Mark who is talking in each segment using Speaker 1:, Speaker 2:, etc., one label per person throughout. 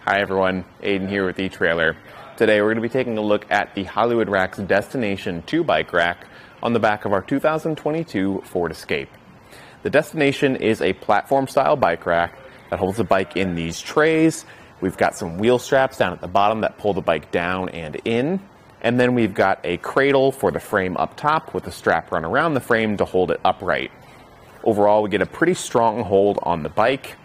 Speaker 1: Hi everyone, Aidan here with eTrailer. Today we're going to be taking a look at the Hollywood Racks Destination 2 bike rack on the back of our 2022 Ford Escape. The Destination is a platform-style bike rack that holds the bike in these trays. We've got some wheel straps down at the bottom that pull the bike down and in. And then we've got a cradle for the frame up top with a strap run around the frame to hold it upright. Overall, we get a pretty strong hold on the bike.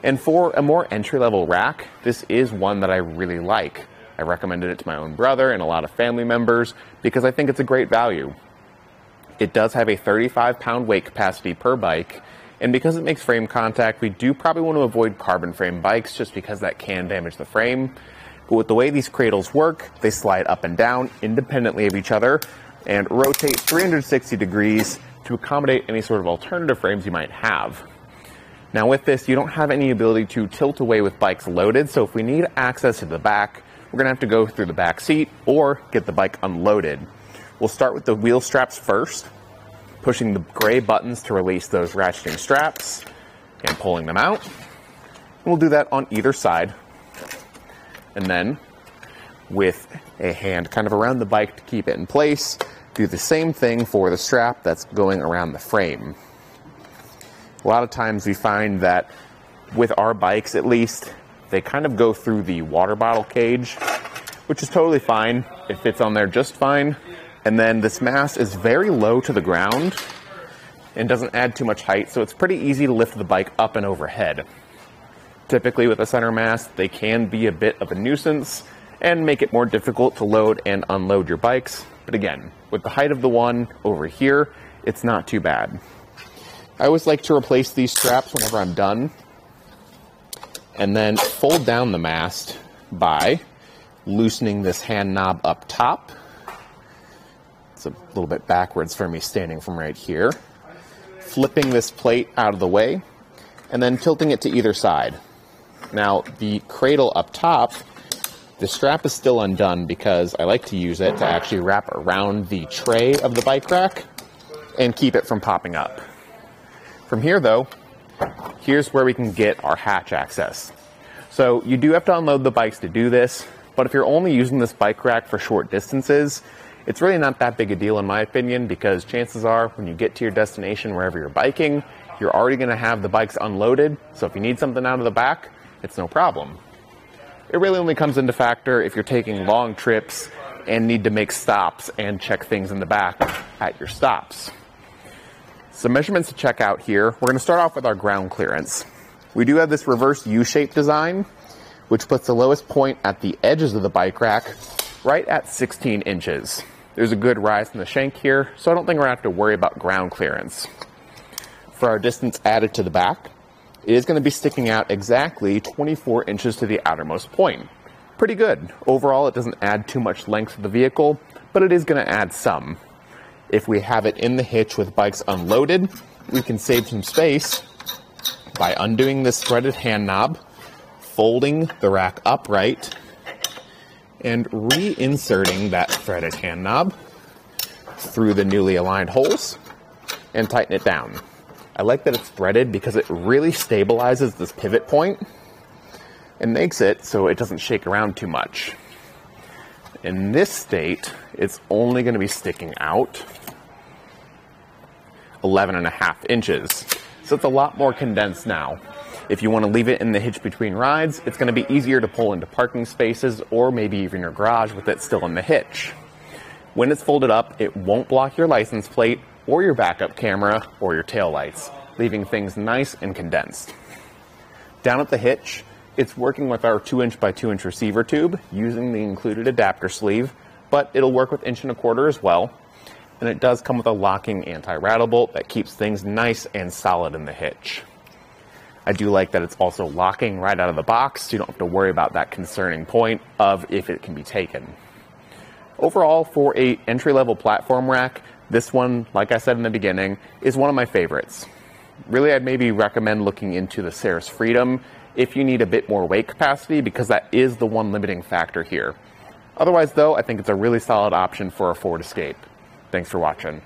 Speaker 1: And for a more entry-level rack, this is one that I really like. I recommended it to my own brother and a lot of family members because I think it's a great value. It does have a 35-pound weight capacity per bike, and because it makes frame contact, we do probably want to avoid carbon frame bikes just because that can damage the frame. But with the way these cradles work, they slide up and down independently of each other and rotate 360 degrees to accommodate any sort of alternative frames you might have. Now with this, you don't have any ability to tilt away with bikes loaded, so if we need access to the back, we're going to have to go through the back seat or get the bike unloaded. We'll start with the wheel straps first, pushing the gray buttons to release those ratcheting straps and pulling them out. And we'll do that on either side. And then, with a hand kind of around the bike to keep it in place, do the same thing for the strap that's going around the frame. A lot of times we find that with our bikes at least, they kind of go through the water bottle cage, which is totally fine. It fits on there just fine. And then this mast is very low to the ground and doesn't add too much height, so it's pretty easy to lift the bike up and overhead. Typically with a center mast, they can be a bit of a nuisance and make it more difficult to load and unload your bikes. But again, with the height of the one over here, it's not too bad. I always like to replace these straps whenever I'm done and then fold down the mast by loosening this hand knob up top. It's a little bit backwards for me standing from right here. Flipping this plate out of the way and then tilting it to either side. Now the cradle up top, the strap is still undone because I like to use it to actually wrap around the tray of the bike rack and keep it from popping up. From here though, here's where we can get our hatch access. So you do have to unload the bikes to do this, but if you're only using this bike rack for short distances, it's really not that big a deal in my opinion, because chances are when you get to your destination wherever you're biking, you're already going to have the bikes unloaded, so if you need something out of the back, it's no problem. It really only comes into factor if you're taking long trips and need to make stops and check things in the back at your stops. Some measurements to check out here. We're going to start off with our ground clearance. We do have this reverse U-shaped design, which puts the lowest point at the edges of the bike rack right at 16 inches. There's a good rise in the shank here, so I don't think we're going to have to worry about ground clearance. For our distance added to the back, it is going to be sticking out exactly 24 inches to the outermost point. Pretty good. Overall, it doesn't add too much length to the vehicle, but it is going to add some. If we have it in the hitch with bikes unloaded, we can save some space by undoing this threaded hand knob, folding the rack upright, and reinserting that threaded hand knob through the newly aligned holes and tighten it down. I like that it's threaded because it really stabilizes this pivot point and makes it so it doesn't shake around too much. In this state, it's only going to be sticking out 11.5 inches. So it's a lot more condensed now. If you want to leave it in the hitch between rides, it's going to be easier to pull into parking spaces or maybe even your garage with it still in the hitch. When it's folded up, it won't block your license plate or your backup camera or your tail lights, leaving things nice and condensed. Down at the hitch, it's working with our 2" by 2" receiver tube using the included adapter sleeve, but it'll work with 1¼ as well. And it does come with a locking anti-rattle bolt that keeps things nice and solid in the hitch. I do like that it's also locking right out of the box, so you don't have to worry about that concerning point of if it can be taken. Overall, for an entry-level platform rack, this one, like I said in the beginning, is one of my favorites. Really, I'd maybe recommend looking into the Ceres Freedom if you need a bit more weight capacity, because that is the one limiting factor here. Otherwise, though, I think it's a really solid option for a Ford Escape. Thanks for watching.